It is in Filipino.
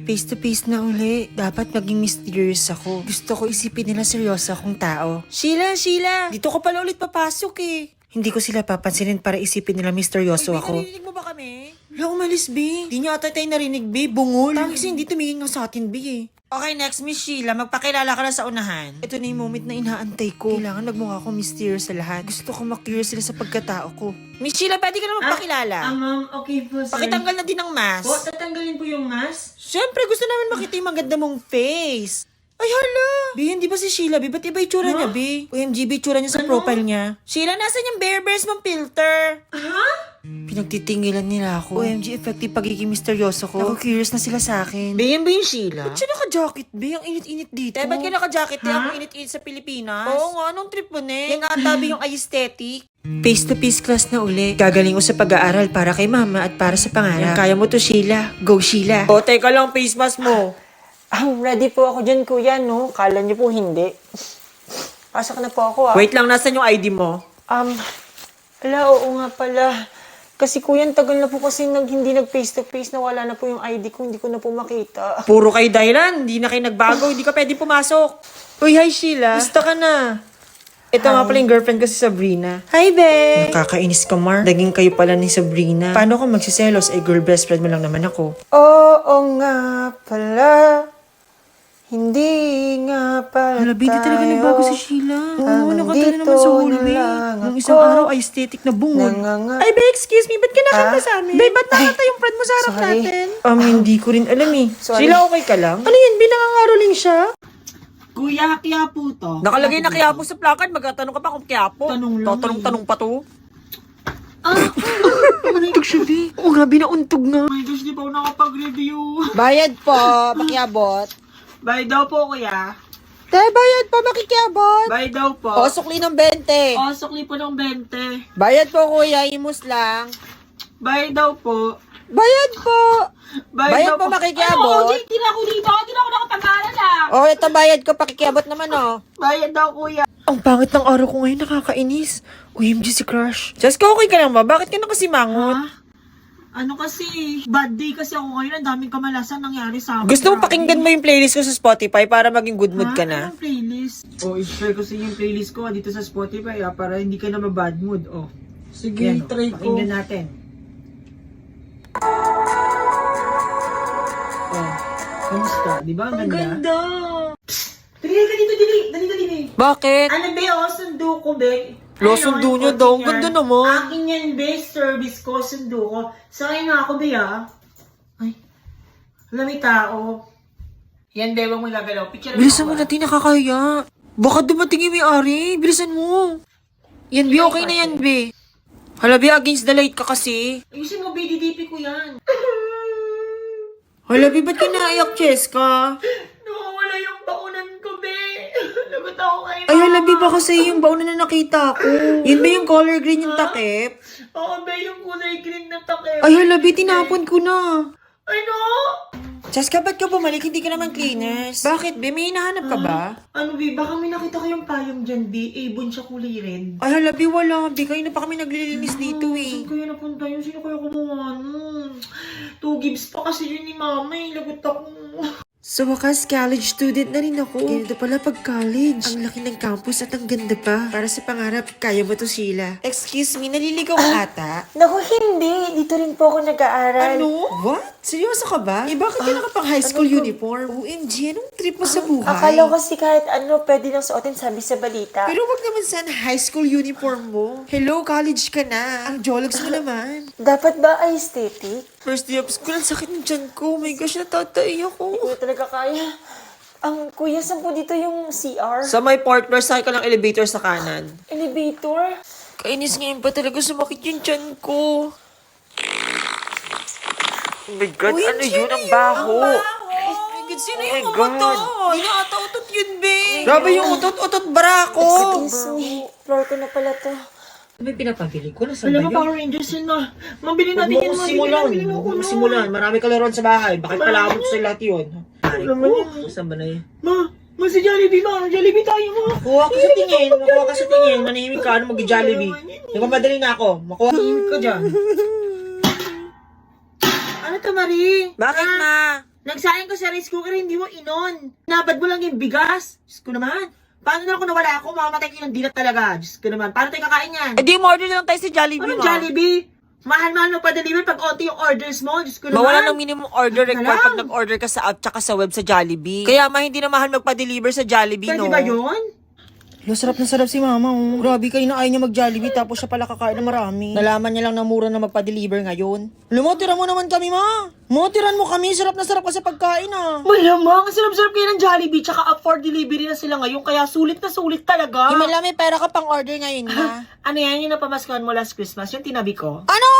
Face to face na uli. Dapat maging mysterious ako. Gusto ko isipin nila seryoso akong tao. Sheila! Dito ko pala ulit papasok eh. Hindi ko sila papansinin para isipin nila misteryoso ako. Narinig mo ba kami? Wala, umalis, B. Di niya ata tayo narinig, B. Bungol. Tangis hindi tumingin nga sa atin, B eh. Okay, next, Miss Sheila. Magpakilala ka na sa unahan. Ito na yung moment na inaantay ko. Kailangan magmukha akong mysterious sa lahat. Gusto ko makurious sila sa pagkatao ko. Miss Sheila, pwede ka na magpakilala. Ma'am, okay po, sir. Pakitanggal na din ang mask. Po, tatanggalin po yung mask? Siyempre, gusto namin makita yung maganda mong face. Ay, hala! B, hindi ba si Sheila, B? Ba't iba itsura niya, B? OMG, B, itsura niya sa profile niya. Sheila, nasan yung Bare Bears mong filter? Pinagtitingilan nila ako. OMG, effective pagiging misteryoso ko. Ako curious na sila sa akin. B, yan ba yung Sheila? Ba't siya naka-jacket, B? Ang init-init dito. Ba't ka naka-jacket? Ang init-init sa Pilipinas? Oo nga, anong trip mo, ne? Yan ata, B, yung aesthetic. Face-to-face class na uli. Gagaling ko sa pag-aaral para kay mama at para sa pangarap. Kaya mo to, Sheila. Go, Sheila. O, teka lang, face mask mo. Ready po ako dyan, kuya, no? Kala niyo po hindi. Pasok na po ako, ah. Wait lang, nasan yung ID mo? Oo nga pala. Kasi kuya, ang tagal na po kasi hindi nag-face-to-face, nawala na po yung ID ko, hindi ko na po makita. Puro kayo dahilan. Hindi na kayo nagbago. Hindi ka pwedeng pumasok. Uy, hi Sheila. Gusto ka na. Ito nga pala yung girlfriend ko si Sabrina. Hi, be! Nakakainis ka, Mar. Naging kayo pala ni Sabrina. Paano kung magsiselos? Girl best friend mo lang naman ako. Oo nga pala. Hindi nga pala Hala, di talaga nagbago si Sheila. Oo, nakatala naman sa hallway. Nung isang araw, aesthetic na bungol. Ay, be, excuse me. Ba't ka nakanta sa amin? Be, ba't nakanta yung friend mo sa harap sorry. natin? Hindi ko rin alam eh. Sorry. Sheila, okay ka lang? Ano yun? Binangangaroling siya? Kuya, Quiapo to. Nakalagay na Quiapo sa placard. Magtatanong ka pa kung Quiapo. Tanong lang Tatanong pa to. Untog siya, Bi. Oo nga, binauntog nga. Oh my gosh, di pa ako nakapag-review. Bayad po, pakiabot. Bye daw po, kuya. Bayad po, makikiabot. Bye daw po. Sukli ng 20. Sukli po ng 20. Bayad po, kuya, imus lang. Bye daw po. Bayad po. Bayad daw po, makikiabot. Hindi na ako dito. Hindi na ako nakapag-aral Ito bayad ko, pakikiabot naman, Bayad daw, kuya. Ang pangit ng araw ko ngayon, nakakainis. OMG si Crush. Jessica, okay ka lang ba? Bakit ka na kasi mangot? Ano kasi, bad day kasi ako ngayon. Ang daming kamalasan nangyari sa akin. Gusto mo pakinggan mo yung playlist ko sa Spotify para maging good mood ka na? Anong playlist? I-share ko sa inyo yung playlist ko dito sa Spotify para hindi ka na ma-bad mood. Sige, try ko. Pakinggan natin. Kamusta? Di ba? Ang ganda. Dali ka dito, dali. Bakit? Ano be, sundo ko be. Lo, sundo nyo daw. Ang ganda naman. Akin yan be, service ko, sundo ko. Sakay na ako be Ay, alam may tao. Yan be, wag mo gagalaw. Picture Bilisan mo natin, nakakaya. Baka dumating yung may-ari. Bilisan mo. Yan, B, okay na yan, B. Hala, B, against the light ka kasi. Ayusin mo be, DDP ko yan. Hala, B, ba't ka naiyak, Cheska? Nawawala yung baunan ko be. Lagot ako kayo. Ay, hala, B, baka sa'yo yung baon na nakita ko. Yun ba yung color green yung takip? Oo be, yung kulay green na takip. Ay, hala, B, tinapon ko na. Ano? Cheska, ba't ka bumalik? Hindi ka naman cleaners. Bakit, B? May hinahanap ka ba? Ano be, baka may nakita kayong payong dyan be. Ibon siya kulay red. Ay, hala, B, wala. B, kayo na pa kami naglilinis dito, eh. Saan kaya napunta yun? Sino kaya kumuha nun? 2 gives pa kasi yun ni mama eh. Lagot ako. Sa wakas, college student na rin ako. Ganito pala pag college. Ang laki ng campus at ang ganda pa. Para sa pangarap, kaya mo to, Sheila. Excuse me, naliligaw ka ata? Naku, hindi. Dito rin po ako nag-aaral. Ano? What? Seryoso ka ba? Bakit ka nakapang high school uniform? OMG, anong trip mo sa buhay? Akala ko kasi kahit ano pwede lang suotin, sabi sa balita. Pero wag naman sana high school uniform mo. Hello, college ka na. Ang jologs mo naman. Dapat ba aesthetic? First day of school, ang sakit ng tiyan ko. Oh my gosh, natatay ako. Hindi ko talaga kaya. Kuya, saan po dito yung CR? Sa my partner, sakay ka ng elevator sa kanan. Elevator? Kainis ngayon pa talaga sumakit yung tiyan ko. Oh my God, Uy, ano sino yun? Ang yun? baho. Ang Oh my God, sino Oh yung my God. umutot? Hindi na ata utot yun, be. Grabe yung utot-utot barako. Excuse me. Floor ko na pala to. May pinapabili ko na sa Alam mo, Power Rangers yun na. Mabili natin yan. Mabili mo ko na. Simulan. Marami ka laruan sa bahay. Bakit palabot sa lahat yun? Ay, Alam mo yun. saan ba na yun? Ma, si Jollibee ma. Jollibee tayo ma. Makuha ka sa tingin. Makuha ka sa tingin. Manahimik ka. Ano mag-Jollibee? Nagmamadali na ako. Makuha ka ka dyan. Ano to, Marie? Bakit, ma? Nagsayang ka sa rice cooker, hindi mo inon. Nabad mo lang yung bigas. Diyos ko naman. Paano na kung nawala ako, mamamatay ko yung dilat talaga. Diyos ko naman. Paano tayo kakain yan? Eh di order na lang tayo sa Jollibee, Anong ma. Jollibee? Mahal-mahal mo pa deliver pag onti yung orders mo. Diyos ko naman. Mawala ng minimum order Ano required lang? pag nag-order ka sa app tsaka sa web sa Jollibee. Kaya hindi na mahal magpa-deliver sa Jollibee, Pwede no? ba yun? Lo, sarap na sarap si mama. Oh. Grabe kayo na ayaw niya mag-Jollibee tapos siya pala kakain na marami. Nalaman niya lang na mura na magpa-deliver ngayon. Lumotira mo naman kami, ma. Motiran mo kami. Sarap na sarap ka sa pagkain, ah. Malamang, ang sarap-sarap kayo ng Jollibee, tsaka up for delivery na sila ngayon, kaya sulit na sulit talaga. Himala, may pera ka pang order ngayon, ma. Ano yan, yung napamaskuhan mo last Christmas, yung tinabi ko? Ano?